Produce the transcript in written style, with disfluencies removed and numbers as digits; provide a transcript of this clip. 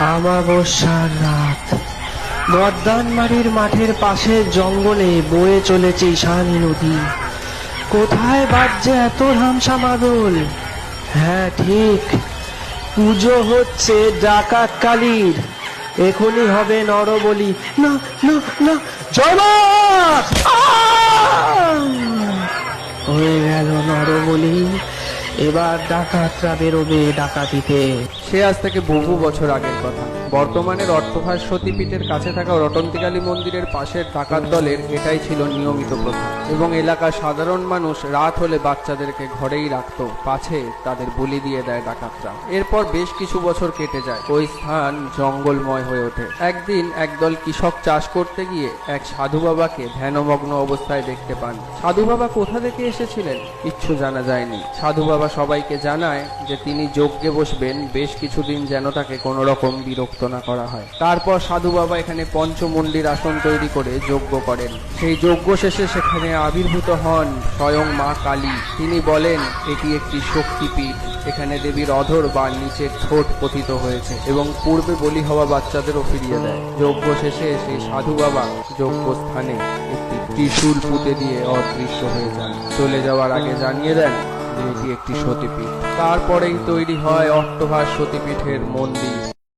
আমাবস্যার রাত, বর্দানবাড়ির মাঠের পাশের জঙ্গলে বয়ে চলেছে ঈশানী নদী। কোথায় বাজছে এত ধামসা মাদল? হ্যাঁ ঠিক, পুজো হচ্ছে ডাকাত কালীর। এখনই হবে নরবলি। না না না, জয় মা! হয়ে গেল নরবলি। এবার ডাকাতরা বেরোবে ডাকাতিতে। সে আজ থেকে বহু বছর আগের কথা। বর্তমানের অট্টভাস সতীপীঠের কাছে থাকা রটন্তিকালী মন্দিরের পাশের ডাকাত দলের এটাই ছিল নিয়মিত প্রথা, এবং এলাকার সাধারণ মানুষ রাত হলে বাচ্চাদেরকে ঘরেই রাখত, পাছে তাদের বলি দিয়ে দেয় ডাকাতরা। এরপর বেশ কিছু বছর কেটে যায়, ওই স্থান জঙ্গলময় হয়ে ওঠে। একদিন একদল কৃষক চাষ করতে গিয়ে এক সাধু বাবাকে ধ্যানমগ্ন অবস্থায় দেখতে পান। সাধু বাবা কোথা থেকে এসেছিলেন কিচ্ছু জানা যায়নি। সাধু বাবা সবাইকে জানায় যে তিনি যজ্ঞে বসবেন, বেশ কিছুদিন যেন তাকে কোনো রকম বিরক্ত না করা হয়। তারপর সাধু বাবা এখানে পঞ্চমন্ডির আসন তৈরি করে যজ্ঞ করেন। সেই যজ্ঞ শেষে সেখানে আবির্ভূত হন স্বয়ং মা কালী। তিনি বলেন এটি একটি শক্তিপীঠ, এখানে দেবীর অধর বা নিচের ঠোঁট পতিত হয়েছে এবং পূর্বে বলি হওয়া বাচ্চাদেরও ফিরিয়ে দেয়। যজ্ঞ শেষে সেই সাধু বাবা যজ্ঞ স্থানে একটি ত্রিশূল পুঁতে দিয়ে অদৃশ্য হয়ে যান। চলে যাওয়ার আগে জানিয়ে দেন যে এটি একটি সতীপীঠ। তারপরেই তৈরি হয় অট্টভাস সতীপীঠের মন্দির।